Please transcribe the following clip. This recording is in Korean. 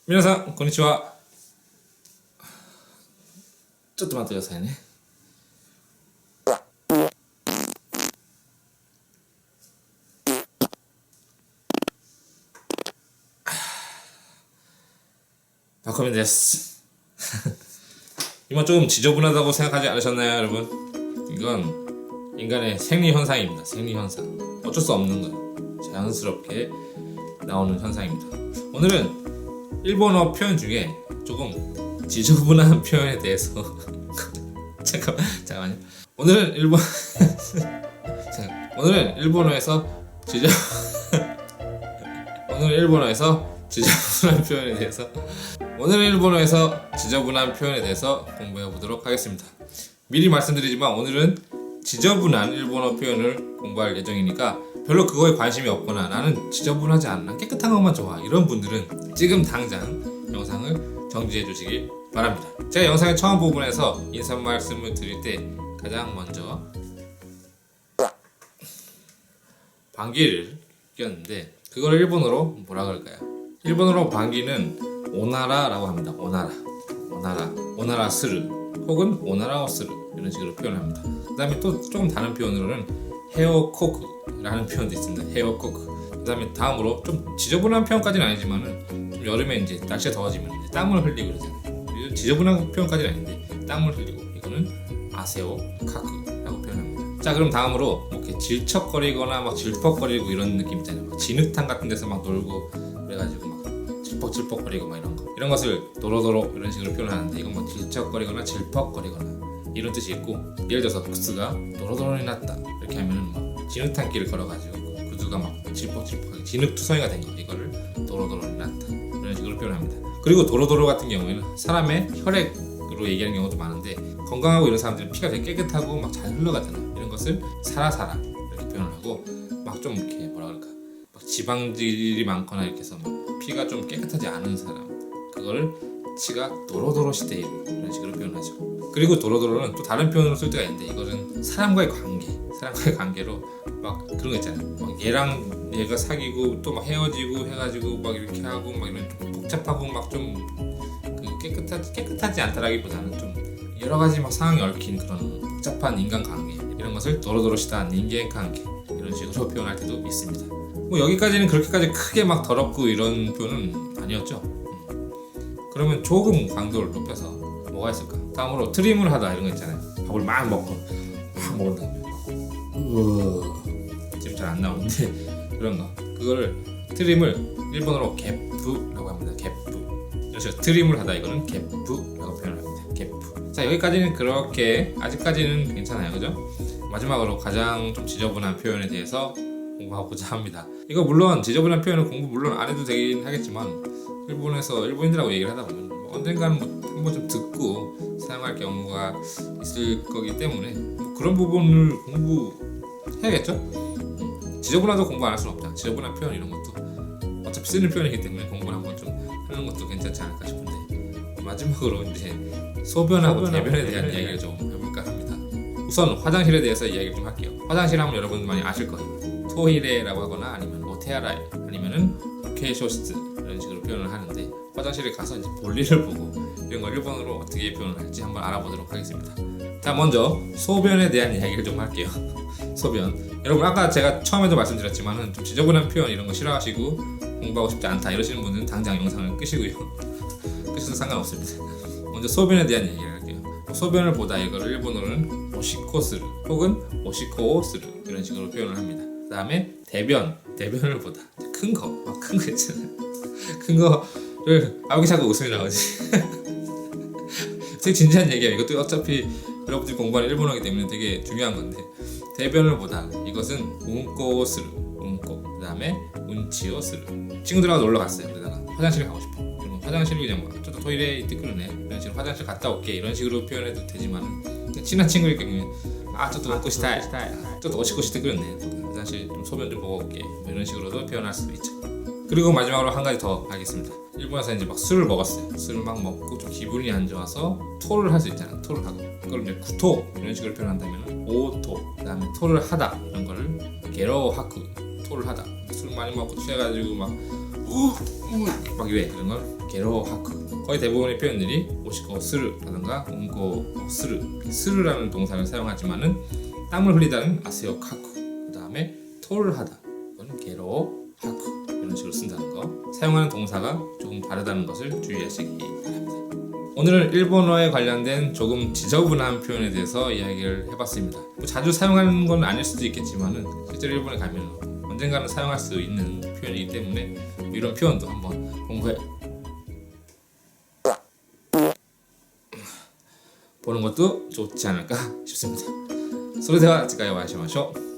皆さんこんにちは。ちょっと待ってくださいね。박호민です。 이건 조금 지저분하다고 생각하지 않으셨나요, 여러분? 이건 인간의 생리 현상입니다. 생리 현상. 어쩔 수 없는 거예요. 자연스럽게 나오는 현상입니다. 오늘은 일본어 표현 중에 조금 지저분한 표현에 대해서 잠깐만요. 오늘은 일본어에서 지저분한 표현에 대해서 공부해 보도록 하겠습니다. 미리 말씀드리지만 오늘은 지저분한 일본어 표현을 공부할 예정이니까 별로 그거에 관심이 없거나 나는 지저분하지 않아, 깨끗한 것만 좋아, 이런 분들은 지금 당장 영상을 정지해 주시기 바랍니다. 제가 영상의 처음 부분에서 인사 말씀을 드릴 때 가장 먼저 방귀를 꼈는데 그걸 일본어로 뭐라 그럴까요? 일본어로 방귀는 오나라라고 합니다. 오나라 스르 혹은 오나라오 스르 이런 식으로 표현합니다. 그 다음에 또 조금 다른 표현으로는 헤어코크라는 표현도 있습니다. 헤어코크. 그 다음에 다음으로 좀 지저분한 표현까지는 아니지만은 좀 여름에 이제 날씨가 더워지면 이제 땀을 흘리고 그러잖아요. 지저분한 표현까지는 아닌데 땀을 흘리고, 이거는 아세오 카크라고 표현합니다. 자, 그럼 다음으로 뭐 이렇게 질척거리거나 막 질퍽거리고 이런 느낌 있잖아요. 막 진흙탕 같은 데서 막 놀고 그래가지고 막 질퍽질퍽거리고 막 이런 것을 도로도로 이런 식으로 표현하는데, 이건 뭐 질척거리거나 질퍽거리거나 이런 뜻이 있고, 예를 들어서 구스가 도로도로니 났다 이렇게 하면은 막 진흙탕 길을 걸어가지고 구두가 막 질퍽질퍽하게 진흙투성이가 된 거, 이거를 도로도로니 났다 이런 식으로 표현합니다. 그리고 도로도로 같은 경우에는 사람의 혈액으로 얘기하는 경우도 많은데, 건강하고 이런 사람들은 피가 되게 깨끗하고 막 잘 흘러가잖아. 이런 것을 사라사라 이렇게 표현을 하고, 막 좀 이렇게 뭐라 그럴까, 막 지방질이 많거나 이렇게 해서 막 피가 좀 깨끗하지 않은 사람, 그거를 치가 도로도로 시데이루 이런 식으로 표현하죠. 그리고 도로도로는 또 다른 표현으로 쓸 때가 있는데, 이거는 사람과의 관계로 막 그런 거 있잖아요. 막 얘랑 얘가 사귀고 또 막 헤어지고 해가지고 막 이렇게 하고 막 이런 좀 복잡하고 막 좀 깨끗하지 않다라기보다는 좀 여러 가지 막 상황이 얽힌 그런 복잡한 인간관계, 이런 것을 도로도로시다 닌겐관계 이런 식으로 표현할 때도 있습니다. 뭐 여기까지는 그렇게까지 크게 막 더럽고 이런 표현은 아니었죠. 그러면 조금 강도를 높여서 뭐가 있을까? 다음으로 트림을 하다 이런 거 있잖아요. 밥을 막 먹고 막 먹은 다음에 지금 잘 안 나오는데 그런 거, 그거를 트림을 일본어로 겟부라고 합니다. 겟부. 그래서 트림을 하다, 이거는 겟부라고 표현합니다. 겟부. 자, 여기까지는 그렇게 아직까지는 괜찮아요, 그죠? 마지막으로 가장 좀 지저분한 표현에 대해서 공부하고자 합니다. 이거 물론 지저분한 표현은 공부 물론 안 해도 되긴 하겠지만, 일본에서 일본인들하고 얘기를 하다 보면 뭐 언젠가는 뭐 한번 좀 듣고 사용할 경우가 있을 거기 때문에 뭐 그런 부분을 공부해야겠죠? 지저분하다고 공부 안 할 수는 없다. 지저분한 표현 이런 것도 어차피 쓰는 표현이기 때문에 공부를 한번 좀 하는 것도 괜찮지 않을까 싶은데, 마지막으로 이제 소변하고 대변에 대한 이야기를 좀 해볼까 합니다. 우선 화장실에 대해서 이야기를 좀 할게요. 화장실 하면 여러분 많이 아실 거예요. 토이레라고 하거나 아니면 오테아라이 아니면은 오케이쇼시츠 이런 식으로 표현을 하는데, 화장실에 가서 이제 볼일을 보고 이런 걸 일본어로 어떻게 표현을 할지 한번 알아보도록 하겠습니다. 자, 먼저 소변에 대한 이야기를 좀 할게요. 소변. 여러분 아까 제가 처음에도 말씀드렸지만은 좀 지저분한 표현 이런 거 싫어하시고 공부하고 싶지 않다 이러시는 분은 당장 영상을 끄시고요. 끄셔도 상관없습니다. 먼저 소변에 대한 얘기를 할게요. 소변을 보다, 이거를 일본어로는 오시코스르 혹은 오시코오스르 이런 식으로 표현을 합니다. 그 다음에 대변을 보다, 큰 거 있잖아요. 큰 거를 왜 자꾸 웃음이 나오지? 되게 진지한 얘기야. 이것도 어차피 여러분들이 공부하는 일본어이기 때문에 되게 중요한 건데, 대변을 보다, 이것은 운꼬스르, 그 다음에 운치오스르. 친구들하고 놀러 갔어요. 그러다가 화장실에 가고 싶어. 그러면 화장실을 그냥 뭐 저도 토이레 이때 끄르네 이런 식으로 화장실 갔다 올게 이런 식으로 표현해도 되지만, 친한 친구일 경우에 저도 운꼬 시타이, 저도 오시코 시타 끄르네, 화장실 좀 소변 좀 보고 올게 뭐 이런 식으로도 표현할 수도 있죠. 그리고 마지막으로 한 가지 더 알겠습니다. 일본에서 이제 막 술을 먹었어요. 술을 막 먹고 좀 기분이 안 좋아서 토를 할 수 있잖아요. 토를 하고, 그걸 이제 구토 이런 식으로 표현한다면 오토, 그 다음에 토를 하다 이런 거를 게로하쿠, 토를 하다. 술 많이 먹고 취해가지고 막 막 이래 이런 걸 게로하쿠. 거의 대부분의 표현들이 오시코 스르라든가 운고 스르라는 동사를 사용하지만은 땀을 흘리다는 아세요 카쿠. 그 다음에 토를 하다 이건 게로하쿠 이런 식으로 쓴다는 거. 사용하는 동사가 조금 다르다는 것을 주의하시기 바랍니다. 오늘은 일본어에 관련된 조금 지저분한 표현에 대해서 이야기를 해봤습니다. 뭐 자주 사용하는 건 아닐 수도 있겠지만은 실제로 일본에 가면 언젠가는 사용할 수 있는 표현이기 때문에 이런 표현도 한번 공부해 보는 것도 좋지 않을까 싶습니다. それでは次回お会いしましょう。